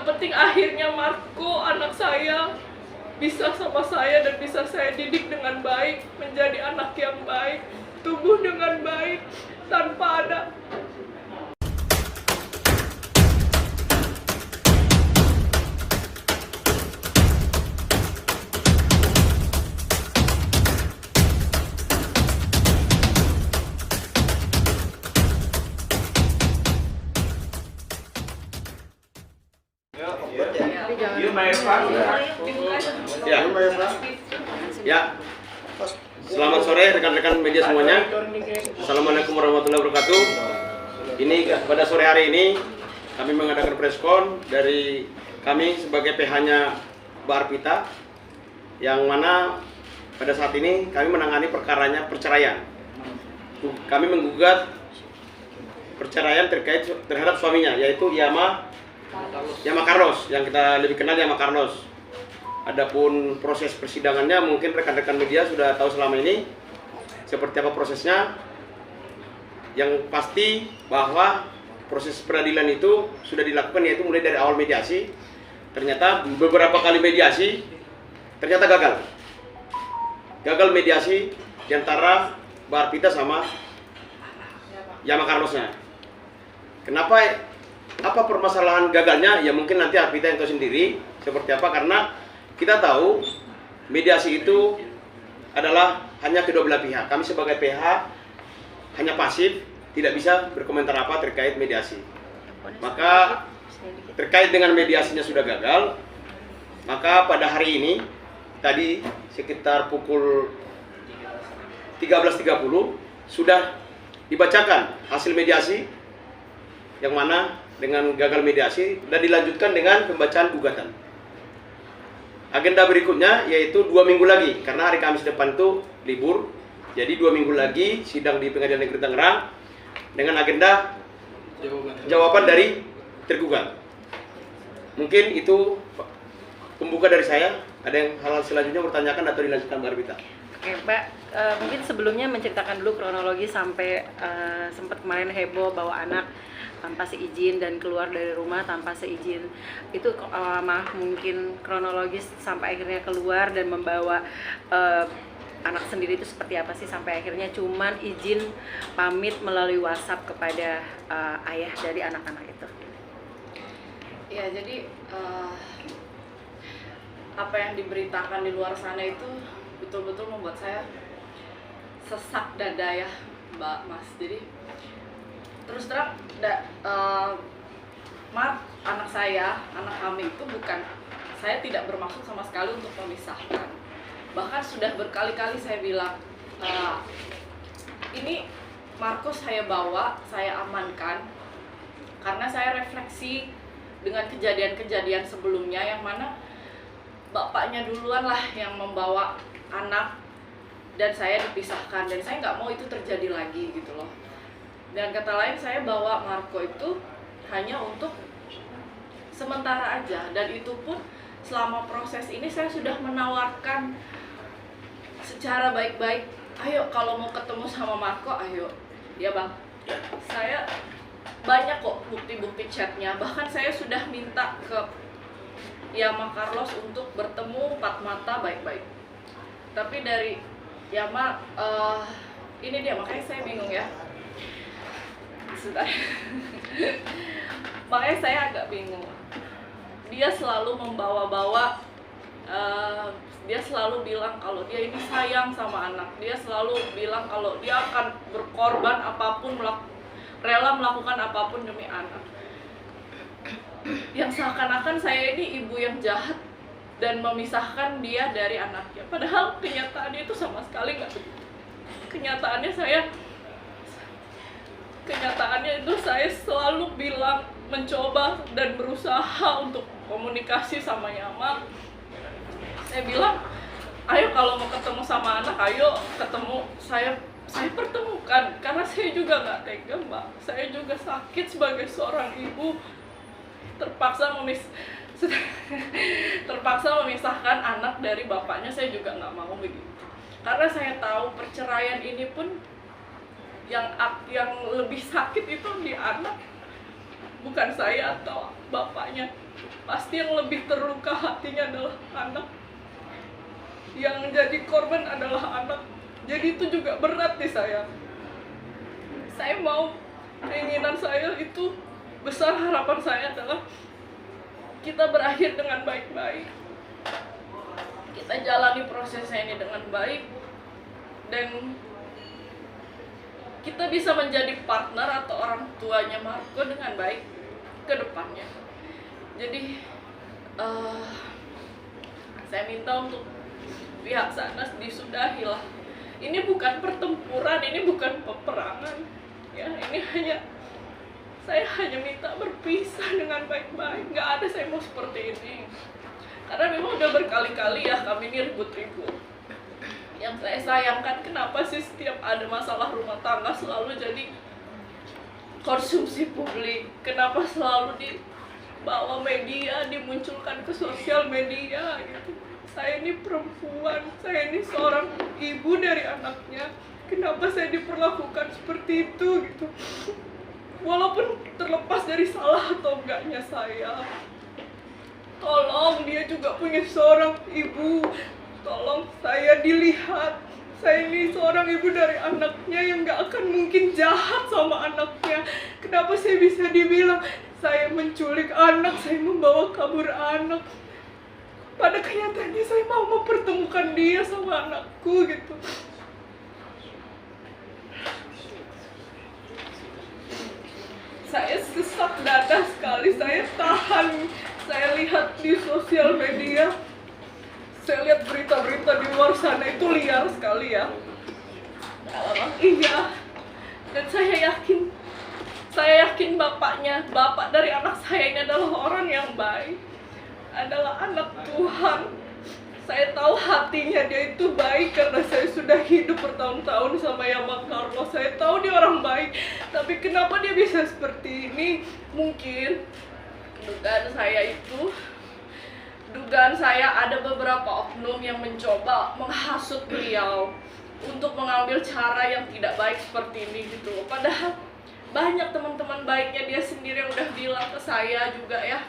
penting akhirnya Marco anak saya bisa sama saya dan bisa saya didik dengan baik, menjadi anak yang baik, tumbuh dengan baik tanpa ada Ya, selamat sore rekan-rekan media semuanya. Assalamualaikum warahmatullahi wabarakatuh. Ini pada sore hari ini kami mengadakan preskon dari kami sebagai PH-nya Mbak Arpita, yang mana pada saat ini kami menangani perkaranya perceraian. Kami menggugat perceraian terhadap suaminya, yaitu Yama Carlos, yang kita lebih kenal Yama Carlos. Adapun proses persidangannya mungkin rekan-rekan media sudah tahu selama ini seperti apa prosesnya. Yang pasti bahwa proses peradilan itu sudah dilakukan, yaitu mulai dari awal mediasi. Ternyata beberapa kali mediasi ternyata gagal mediasi di antara Mbak Arpita sama Yama Carlosnya. Kenapa? Apa permasalahan gagalnya? Ya mungkin nanti Arpita yang tahu sendiri seperti apa, karena kita tahu mediasi itu adalah hanya kedua belah pihak. Kami sebagai PH hanya pasif, tidak bisa berkomentar apa terkait mediasi. Maka terkait dengan mediasinya sudah gagal, maka pada hari ini tadi sekitar pukul 13.30 sudah dibacakan hasil mediasi, yang mana dengan gagal mediasi dan dilanjutkan dengan pembacaan gugatan. Agenda berikutnya yaitu 2 minggu lagi, karena hari Kamis depan itu libur, jadi 2 minggu lagi sidang di Pengadilan Negeri Tangerang dengan agenda jawaban dari tergugat. Mungkin itu pembuka dari saya. Ada yang hal selanjutnya bertanyakan atau dilanjutkan Mbak Arpita? Oke, Mbak, mungkin sebelumnya menceritakan dulu kronologi sampai sempat kemarin heboh bawa anak tanpa seizin dan keluar dari rumah tanpa seizin. Itu mungkin kronologis sampai akhirnya keluar dan membawa anak sendiri itu seperti apa sih, sampai akhirnya cuman izin pamit melalui WhatsApp kepada ayah dari anak-anak itu. Ya, jadi apa yang diberitakan di luar sana itu betul-betul membuat saya sesak dada ya, Mbak Mas. Jadi terus terang, maaf, anak kami itu bukan, saya tidak bermaksud sama sekali untuk memisahkan. Bahkan sudah berkali-kali saya bilang, ini Marcos saya bawa, saya amankan, karena saya refleksi dengan kejadian-kejadian sebelumnya, yang mana bapaknya duluan lah yang membawa anak dan saya dipisahkan, dan saya nggak mau itu terjadi lagi gitu loh. Dan kata lain, saya bawa Marco itu hanya untuk sementara aja, dan itu pun selama proses ini saya sudah menawarkan secara baik-baik, ayo kalau mau ketemu sama Marco, ayo ya bang, saya banyak kok bukti-bukti chatnya, bahkan saya sudah minta ke Yama Carlos untuk bertemu 4 mata baik-baik, tapi dari Yama ini dia, makanya saya bingung ya. Makanya saya agak bingung. Dia selalu membawa-bawa, dia selalu bilang kalau dia ini sayang sama anak. Dia selalu bilang kalau dia akan berkorban apapun, rela melakukan apapun demi anak. Yang seakan-akan saya ini ibu yang jahat dan memisahkan dia dari anaknya. Padahal kenyataannya itu sama sekali nggak begitu. Kenyataannya itu saya selalu bilang, mencoba dan berusaha untuk komunikasi sama Yama. Saya bilang, ayo kalau mau ketemu sama anak, ayo ketemu, saya pertemukan, karena saya juga nggak tega, Mbak. Saya juga sakit sebagai seorang ibu, terpaksa memisahkan anak dari bapaknya. Saya juga nggak mau begitu, karena saya tahu perceraian ini pun yang lebih sakit itu di anak, bukan saya atau bapaknya. pasti yang lebih terluka hatinya adalah anak. Yang jadi korban adalah anak. Jadi itu juga berat di saya. Saya mau, keinginan saya itu besar, harapan saya adalah kita berakhir dengan baik-baik. Kita jalani prosesnya ini dengan baik, dan kita bisa menjadi partner atau orang tuanya Marco dengan baik ke depannya. Jadi saya minta untuk pihak sana disudahilah. Ini bukan pertempuran, ini bukan peperangan. Ya, ini saya hanya minta berpisah dengan baik-baik. Nggak ada saya mau seperti ini. Karena memang udah berkali-kali ya kami ini ribut-ribut. Yang saya sayangkan, kenapa sih setiap ada masalah rumah tangga selalu jadi konsumsi publik? Kenapa selalu dibawa media, dimunculkan ke sosial media gitu? Saya ini perempuan, saya ini seorang ibu dari anaknya. Kenapa saya diperlakukan seperti itu gitu? Walaupun terlepas dari salah atau enggaknya saya, tolong, dia juga punya seorang ibu. Tolong saya dilihat. Saya ini seorang ibu dari anaknya yang gak akan mungkin jahat sama anaknya. Kenapa saya bisa dibilang saya menculik anak, saya membawa kabur anak? Pada kenyataannya saya mau mempertemukan dia sama anakku gitu. Saya sesak dada sekali, saya tahan. Saya lihat di sosial media, saya lihat berita-berita di luar sana itu liar sekali ya. Iya. Dan saya yakin bapak dari anak saya ini adalah orang yang baik, adalah anak Tuhan. Saya tahu hatinya dia itu baik karena saya sudah hidup bertahun-tahun sama Yama Carlos. Saya tahu dia orang baik, tapi kenapa dia bisa seperti ini? Mungkin dugaan saya ada beberapa oknum yang mencoba menghasut beliau untuk mengambil cara yang tidak baik seperti ini gitu. Padahal banyak teman-teman baiknya dia sendiri yang udah bilang ke saya juga ya,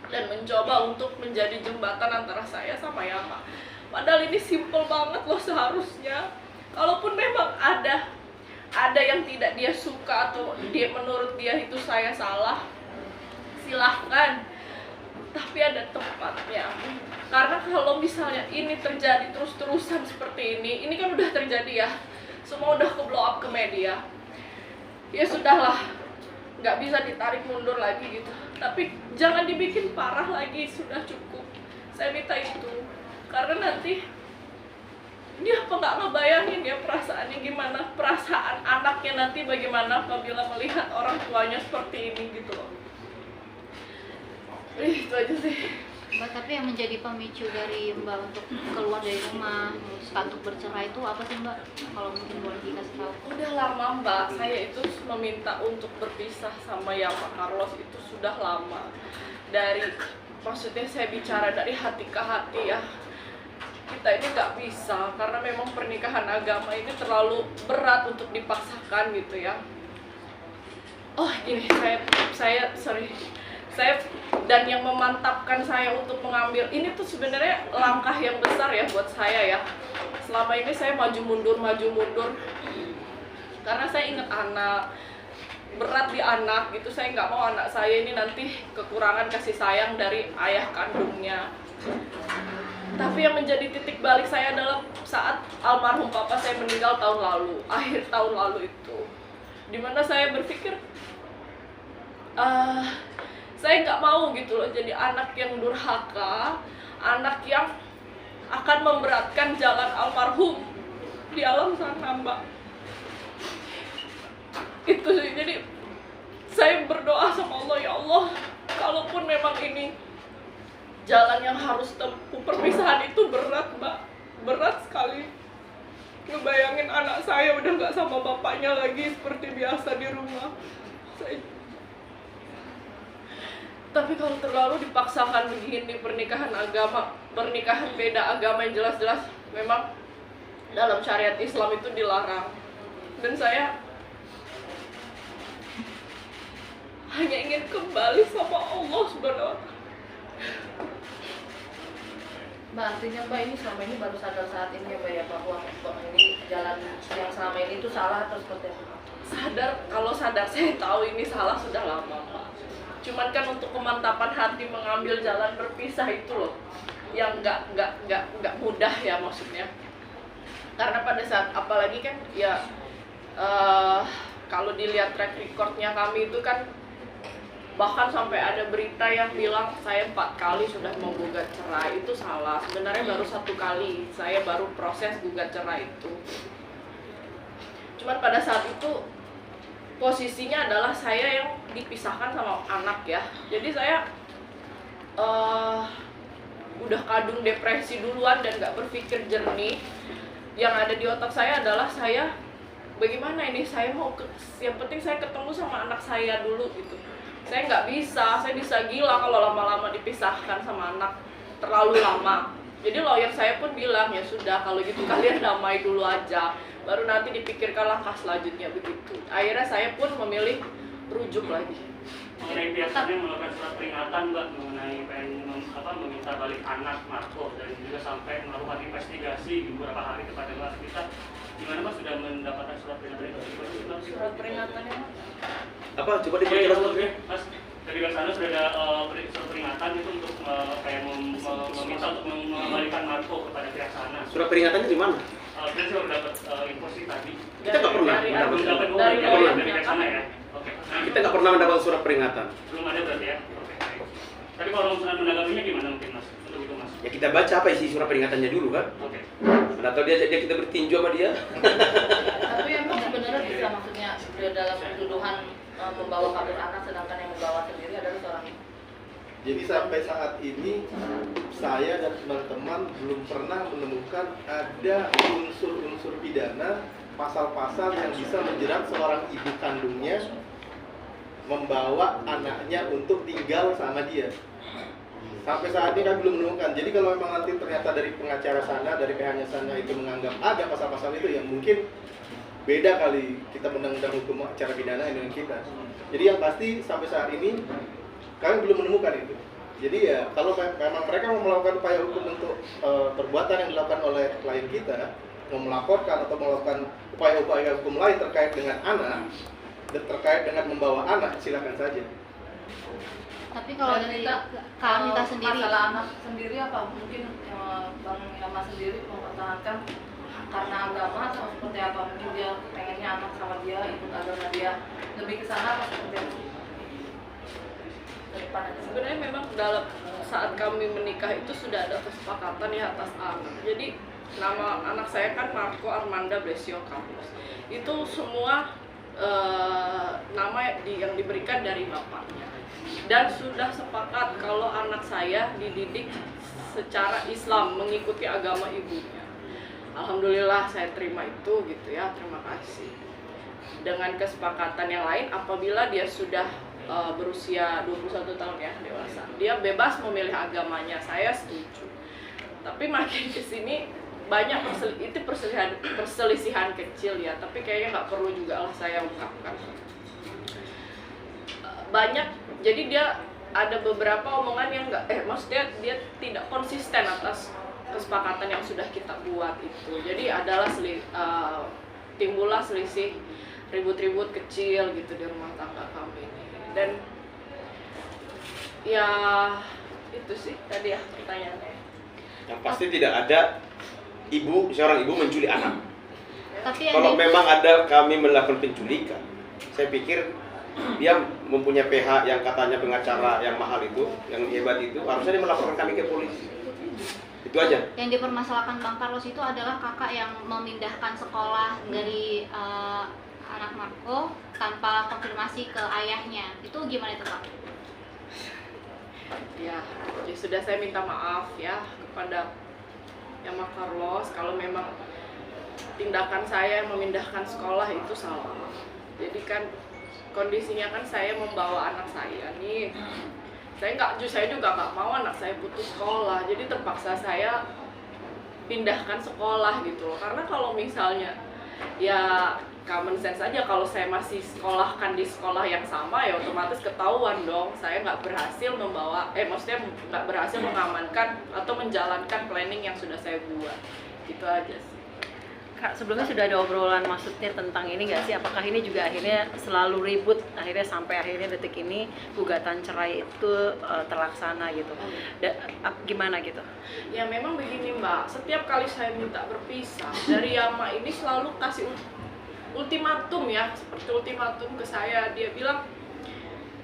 dan mencoba untuk menjadi jembatan antara saya sama Yama. Padahal ini simple banget loh seharusnya. Kalaupun memang ada yang tidak dia suka atau menurut dia itu saya salah, silahkan. Tapi ada tempatnya. Karena kalau misalnya ini terjadi terus-terusan seperti ini kan udah terjadi ya. Semua udah ke-blow up ke media. Ya sudahlah, nggak bisa ditarik mundur lagi gitu. Tapi jangan dibikin parah lagi, sudah cukup. Saya minta itu. Karena nanti dia nggak ngebayangin ya perasaannya gimana, perasaan anaknya nanti bagaimana apabila melihat orang tuanya seperti ini gitu loh. Itu aja sih. Mbak, tapi yang menjadi pemicu dari Mbak untuk keluar dari rumah, memutuskan untuk bercerai itu apa sih Mbak? Kalau mungkin boleh dikasih tahu. Udah lama Mbak, saya itu meminta untuk berpisah sama Yama Carlos itu sudah lama. Maksudnya saya bicara dari hati ke hati ya. Kita ini nggak bisa, karena memang pernikahan agama ini terlalu berat untuk dipaksakan gitu ya. Oh gini, saya dan yang memantapkan saya untuk mengambil ini tuh sebenarnya langkah yang besar ya buat saya ya. Selama ini saya maju mundur karena saya ingat anak, berat di anak gitu. Saya nggak mau anak saya ini nanti kekurangan kasih sayang dari ayah kandungnya. Tapi yang menjadi titik balik saya adalah saat almarhum papa saya meninggal tahun lalu, akhir tahun lalu itu, dimana saya berpikir saya nggak mau gitu loh jadi anak yang durhaka, anak yang akan memberatkan jalan almarhum di alam sana Mbak. Itu sih, jadi saya berdoa sama Allah, ya Allah, kalaupun memang ini jalan yang harus tempuh, perpisahan itu berat Mbak, berat sekali. Ngebayangin anak saya udah nggak sama bapaknya lagi seperti biasa di rumah. Tapi kalau terlalu dipaksakan begini, pernikahan beda agama yang jelas-jelas memang dalam syariat Islam itu dilarang. Dan saya hanya ingin kembali sama Allah Subhanahu wa Ta'ala. Mbak, artinya Mbak ini selama ini baru sadar saat ini ya Mbak ya, bahwa ini jalan yang selama ini itu salah atau seperti apa? Sadar, kalau sadar saya tahu ini salah sudah lama Mbak. Cuman kan untuk kemantapan hati mengambil jalan berpisah itu loh yang nggak mudah ya maksudnya. Karena pada saat apalagi kan ya kalau dilihat track recordnya kami itu kan bahkan sampai ada berita yang bilang saya 4 kali sudah mau gugat cerai. Itu salah, sebenarnya baru 1 kali saya baru proses gugat cerai itu. Cuman pada saat itu posisinya adalah saya yang dipisahkan sama anak ya, jadi saya udah kadung depresi duluan dan nggak berpikir jernih. Yang ada di otak saya adalah saya bagaimana ini, saya mau yang penting saya ketemu sama anak saya dulu gitu. Saya nggak bisa, saya bisa gila kalau lama-lama dipisahkan sama anak terlalu lama. Jadi lawyer saya pun bilang ya sudah kalau gitu kalian damai dulu aja, baru nanti dipikirkan langkah selanjutnya begitu. Akhirnya saya pun memilih rujuk lagi. Mengenai biasanya melakukan surat peringatan Mbak mengenai meminta balik anak Marco dan juga sampai melakukan investigasi beberapa hari kepada Mbak, kita gimana Mbak sudah mendapatkan surat peringatan itu? Surat peringatannya Apa? Coba diperjelas lagi. Mas, dari Mbak sana sudah ada surat peringatan itu untuk meminta untuk mengembalikan Marco kepada pihak sana. Surat peringatannya di mana? Kita sudah dapat info sih tadi. Kita nggak pernah Dari pihak sana ya. Oke. Kita nggak pernah mendapat surat peringatan. Belum ada berarti ya. Oke. Tapi kalau misalnya menanggapinya gimana mungkin Mas? Untuk itu Mas. Ya kita baca apa isi surat peringatannya dulu kan. Oke. Atau dia kita bertinju sama dia. tapi emang sebenarnya bisa maksudnya dalam tuduhan membawa kabur anak sedangkan yang membawa sendiri adalah seorang ibu. Jadi sampai saat ini saya dan teman-teman belum pernah menemukan ada unsur-unsur pidana, pasal-pasal yang bisa menjerat seorang ibu kandungnya membawa anaknya untuk tinggal sama dia. Sampai saat ini kami belum menemukan. Jadi kalau memang nanti ternyata dari pengacara sana, dari pihaknya sana itu menganggap ada pasal-pasal itu, yang mungkin beda kali kita undang-undang hukum acara pidana dengan kita. Jadi yang pasti sampai saat ini kami belum menemukan itu. Jadi ya kalau memang mereka mau melakukan upaya hukum untuk perbuatan yang dilakukan oleh klien kita, mau melaporkan atau melakukan upaya-upaya hukum lain terkait dengan anak dan terkait dengan membawa anak, silakan saja. Tapi kalau dari Kak Anita sendiri, masalah anak sendiri apa mungkin Bang Yama sendiri mempertahankan karena agama atau seperti apa? Mungkin dia pengennya anak sama dia ikut agama dia, lebih ke sana apa seperti apa? Sebenarnya memang dalam saat kami menikah itu sudah ada kesepakatan ya atas anak. Jadi nama anak saya kan Marco Armanda Blesio Carlos. Itu semua nama yang diberikan dari bapaknya. Dan sudah sepakat kalau anak saya dididik secara Islam mengikuti agama ibunya. Alhamdulillah saya terima itu gitu ya, terima kasih. Dengan kesepakatan yang lain apabila dia sudah berusia 21 tahun ya, dewasa, dia bebas memilih agamanya, saya setuju. Tapi makin kesini banyak perselisihan kecil ya, tapi kayaknya nggak perlu juga lah saya ungkapkan. Banyak, jadi dia ada beberapa omongan yang maksudnya dia tidak konsisten atas kesepakatan yang sudah kita buat itu. Jadi adalah timbullah selisih ribut-ribut kecil gitu di rumah tangga kami ini. Dan ya itu sih tadi ya pertanyaannya. Yang pasti tidak ada seorang ibu menculik anak. tapi Kalau ada memang ada kami melakukan penculikan, saya pikir dia mempunyai PH yang katanya pengacara yang mahal itu, yang hebat itu, harusnya dia melaporkan kami ke polisi. Itu aja. yang dipermasalahkan Bang Carlos itu adalah kakak yang memindahkan sekolah dari anak Marco tanpa konfirmasi ke ayahnya. Itu gimana itu Kak? Ya sudah saya minta maaf ya kepada Yama Carlos kalau memang tindakan saya memindahkan sekolah itu salah. Jadi kan kondisinya kan saya membawa anak saya nih. Saya juga nggak mau anak saya putus sekolah. Jadi terpaksa saya pindahkan sekolah gitu loh. Karena kalau misalnya ya common sense aja, kalau saya masih sekolahkan di sekolah yang sama ya otomatis ketahuan dong saya nggak berhasil maksudnya nggak berhasil mengamankan atau menjalankan planning yang sudah saya buat. Gitu aja sih. Kak, sebelumnya sudah ada obrolan maksudnya tentang ini nggak sih? Apakah ini juga akhirnya selalu ribut, akhirnya sampai akhirnya detik ini gugatan cerai itu terlaksana gitu? Gimana gitu? Ya memang begini Mbak, setiap kali saya minta berpisah dari Yama ini selalu kasih ultimatum ya, seperti ultimatum ke saya. Dia bilang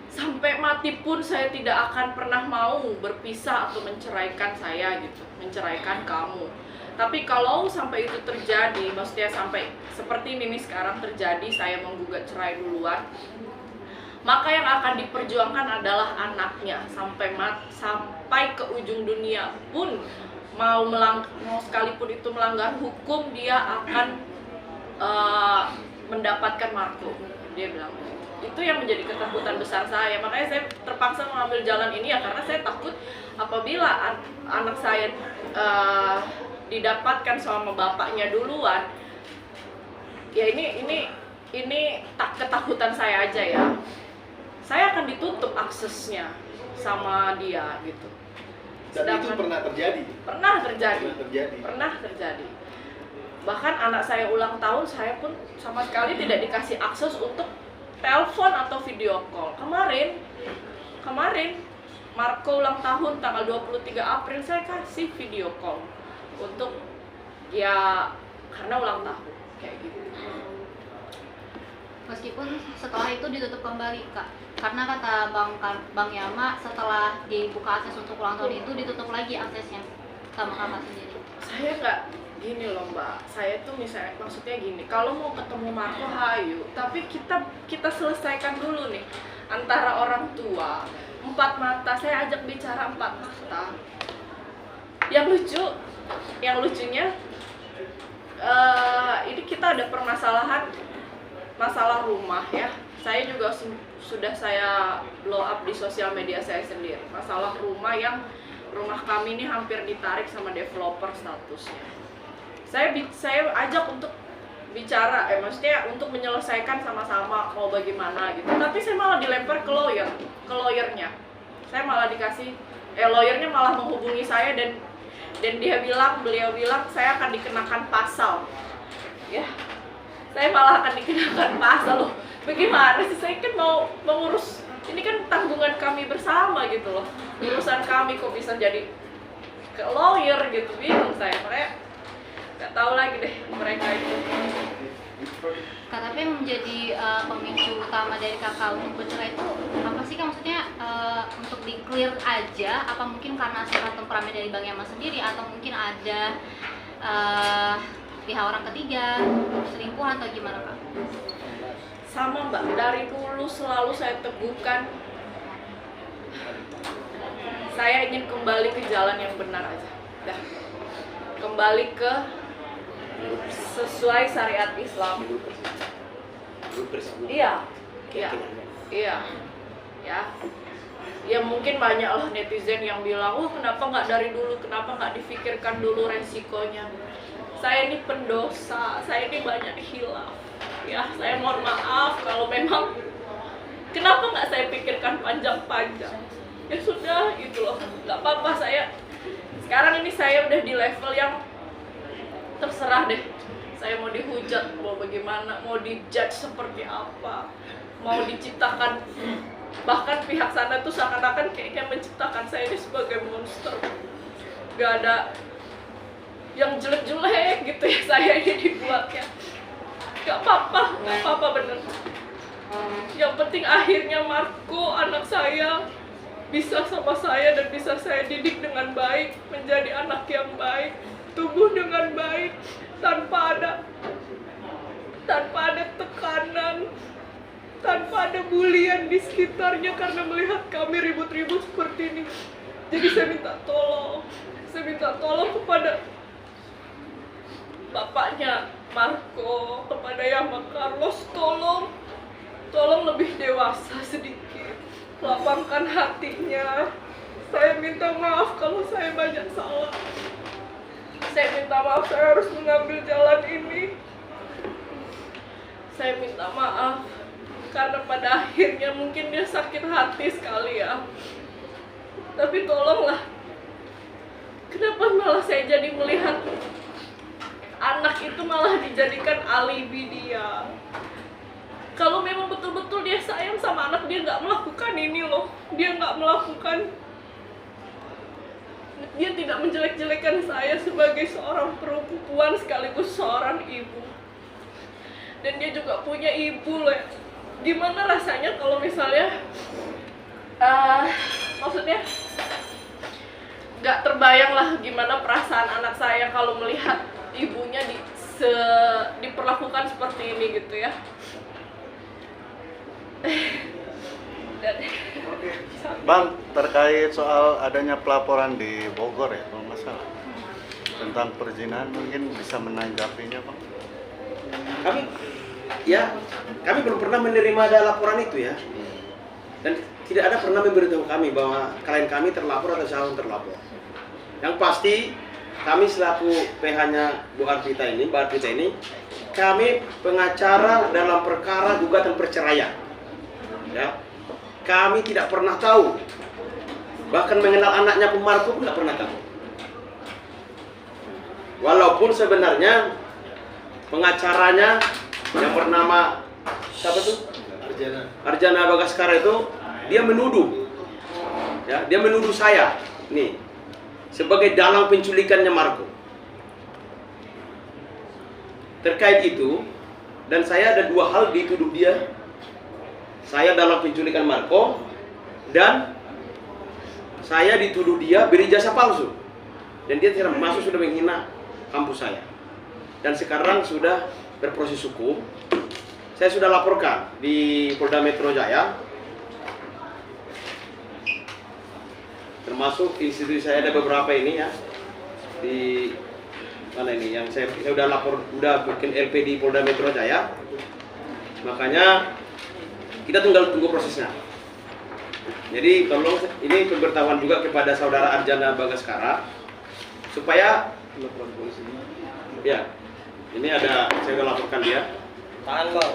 sampai mati pun saya tidak akan pernah mau berpisah atau menceraikan saya gitu, menceraikan kamu. Tapi kalau sampai itu terjadi, maksudnya sampai seperti ini nih sekarang terjadi, saya menggugat cerai duluan, maka yang akan diperjuangkan adalah anaknya sampai ke ujung dunia pun mau sekalipun itu melanggar hukum, dia akan mendapatkan Marco. Dia bilang itu yang menjadi ketakutan besar saya, makanya saya terpaksa mengambil jalan ini ya, karena saya takut apabila anak saya didapatkan sama bapaknya duluan, ya ini ketakutan saya aja ya, saya akan ditutup aksesnya sama dia gitu. Dan itu pernah terjadi? Pernah terjadi. Bahkan anak saya ulang tahun, saya pun sama sekali tidak dikasih akses untuk telepon atau video call. Kemarin Marco ulang tahun tanggal 23 April, saya kasih video call untuk ya karena ulang tahun kayak gitu. Meskipun setelah itu ditutup kembali Kak, karena kata Bang Yama setelah dibuka akses untuk ulang tahun itu ditutup lagi aksesnya sama Kakak sendiri. Saya nggak gini loh Mbak, saya tuh maksudnya gini, kalau mau ketemu Marco hayu, tapi kita selesaikan dulu nih antara orang tua, 4 mata, saya ajak bicara 4 mata. Yang lucunya ini kita ada masalah rumah ya. Saya juga sudah saya blow up di sosial media saya sendiri. Masalah rumah kami ini hampir ditarik sama developer statusnya. Saya ajak untuk bicara, maksudnya untuk menyelesaikan sama-sama mau bagaimana gitu. Tapi saya malah dilempar ke lawyernya. Saya malah lawyernya malah menghubungi saya dan beliau bilang saya akan dikenakan pasal. Ya, saya malah akan dikenakan pasal loh. Bagaimana sih, saya kan mau mengurus, ini kan tanggungan kami bersama gitu loh. Urusan kami kok bisa jadi ke lawyer gitu, bingung saya. Makanya nggak tahu lagi deh mereka itu. Kak, tapi yang menjadi pemicu utama dari Kakak untuk bercerai itu apa sih Kak? Maksudnya untuk di clear aja, apa mungkin karena sifat temperamen dari Bang Yama sendiri, atau mungkin ada pihak orang ketiga, selingkuh atau gimana Kak? Sama Mbak, dari dulu selalu saya teguhkan, saya ingin kembali ke jalan yang benar aja. Dah, kembali ke sesuai syariat Islam. Iya. Ya mungkin banyak lah netizen yang bilang, kenapa nggak dari dulu, kenapa nggak difikirkan dulu resikonya. Saya ini pendosa, saya ini banyak hilaf. Ya, saya mohon maaf kalau memang kenapa nggak saya pikirkan panjang-panjang. Ya sudah, gitu loh, nggak apa-apa. Sekarang ini saya udah di level yang terserah deh, saya mau dihujat, mau bagaimana, mau dijudge seperti apa, mau diciptakan, bahkan pihak sana tuh seakan-akan kayaknya menciptakan saya ini sebagai monster, gak ada yang jelek-jelek gitu ya, saya ini dibuatnya. Gak apa-apa bener. Yang penting akhirnya Marco, anak saya, bisa sama saya dan bisa saya didik dengan baik, menjadi anak yang baik, tumbuh dengan baik, tanpa ada tekanan, tanpa ada bulian di sekitarnya karena melihat kami ribut-ribut seperti ini. Jadi saya minta tolong kepada bapaknya Marco, kepada Yama Carlos, tolong lebih dewasa sedikit, lapangkan hatinya. Saya minta maaf kalau saya banyak salah. Saya minta maaf, saya harus mengambil jalan ini. saya minta maaf karena pada akhirnya mungkin dia sakit hati sekali ya. Tapi tolonglah, kenapa malah saya jadi melihat anak itu malah dijadikan alibi dia? Kalau memang betul-betul dia sayang sama anak, dia nggak melakukan ini loh. Dia nggak melakukan, dia tidak menjelek-jelekan saya sebagai seorang perempuan sekaligus seorang ibu. Dan dia juga punya ibu loh. Gimana rasanya kalau misalnya maksudnya nggak terbayang lah gimana perasaan anak saya kalau melihat ibunya diperlakukan seperti ini gitu ya. Dan, Bang, terkait soal adanya pelaporan di Bogor ya, kalau nggak salah, tentang perzinahan, mungkin bisa menanggapinya, Bang? Kami belum pernah menerima ada laporan itu ya, dan tidak ada pernah memberitahu kami bahwa klien kami terlapor atau calon terlapor. Yang pasti kami selaku PH-nya Mbak Arvita ini, kami pengacara dalam perkara gugatan perceraian. Ya, kami tidak pernah tahu, bahkan mengenal anaknya Marco pun tidak pernah tahu. Walaupun sebenarnya pengacaranya yang bernama siapa tuh? Arjana Bagaskara itu dia menuduh, ya, dia menuduh saya nih sebagai dalang penculikannya Marco. Terkait itu, dan saya ada dua hal dituduh dia. Saya dalam penculikan Marco, dan saya dituduh dia beri jasa palsu. Dan dia tidak masuk, sudah menghina kampus saya. Dan sekarang sudah berproses hukum. Saya sudah laporkan di Polda Metro Jaya. Termasuk institusi saya ada beberapa ini ya. Di mana ini yang saya udah lapor, udah bikin LP di Polda Metro Jaya. Makanya kita tinggal tunggu prosesnya. Jadi tolong ini pemberitahuan juga kepada saudara Arjana Bagaskara supaya ya, ini ada, saya udah laporkan dia. Tahan Bang.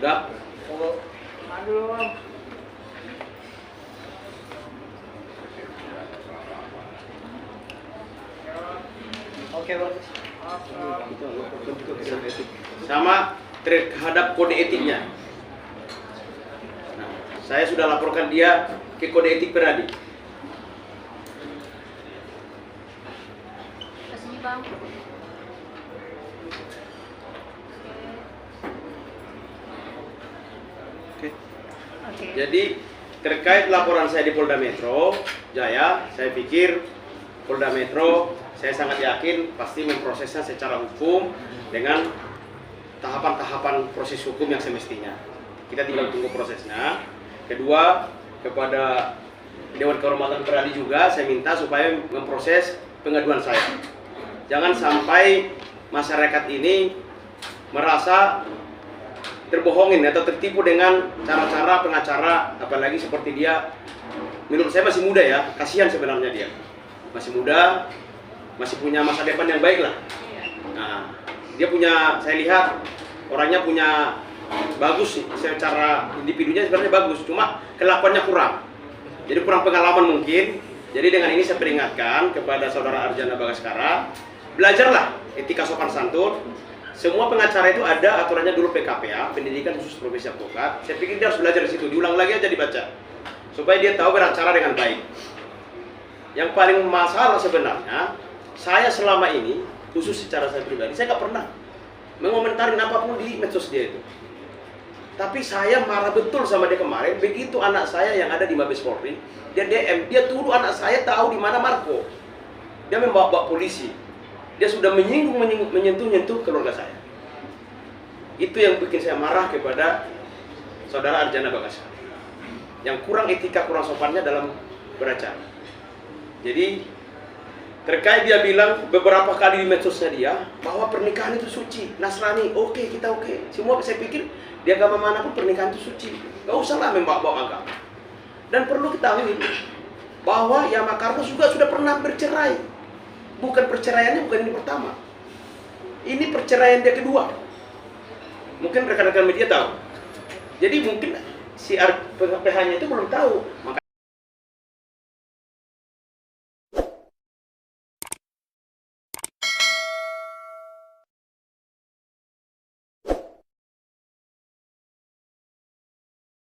Udah. Oke Bang. Sama terhadap kode etiknya. Nah, saya sudah laporkan dia ke kode etik Peradi. Kesini Bang. Jadi terkait laporan saya di Polda Metro Jaya, saya pikir Polda Metro, saya sangat yakin pasti memprosesnya secara hukum dengan tahapan-tahapan proses hukum yang semestinya. Kita tinggal tunggu prosesnya. Kedua, kepada Dewan Kehormatan Peradi juga saya minta supaya memproses pengaduan saya. Jangan sampai masyarakat ini merasa terbohongin atau tertipu dengan cara-cara pengacara, apalagi seperti dia. Menurut saya masih muda ya, kasihan sebenarnya dia. Masih muda, masih punya masa depan yang baik lah. Nah, dia punya, saya lihat orangnya punya bagus sih, secara individunya sebenarnya bagus, cuma kelakuannya kurang. Jadi kurang pengalaman mungkin. Jadi dengan ini saya peringatkan kepada saudara Arjana Bagaskara, belajarlah etika sopan santun. Semua pengacara itu ada aturannya dulu PKPA, Pendidikan Khusus Profesi Advokat. Saya pikir dia harus belajar di situ, diulang lagi aja dibaca, supaya dia tahu beracara dengan baik. Yang paling masalah sebenarnya, saya selama ini, khusus secara saya pribadi, saya nggak pernah mengomentari apapun di medsos dia itu. Tapi saya marah betul sama dia kemarin, begitu anak saya yang ada di Mabes Polri, dia DM, dia tuduh anak saya tahu di mana Marco. Dia membawa polisi. Dia sudah menyentuh keluarga saya. Itu yang bikin saya marah kepada saudara Arjana Bagaskara, yang kurang etika, kurang sopannya dalam beracara. Jadi terkait dia bilang beberapa kali di medsosnya dia bahwa pernikahan itu suci, Nasrani, oke, kita oke. Semua saya pikir di agama manapun pernikahan itu suci. Gak usahlah membawa-bawa agama. Dan perlu ketahui, bahwa Yama Kartos juga sudah pernah bercerai. Bukan perceraiannya bukan ini pertama. Ini perceraian dia kedua. Mungkin rekan-rekan media tahu. Jadi mungkin si PH-nya itu belum tahu. Makanya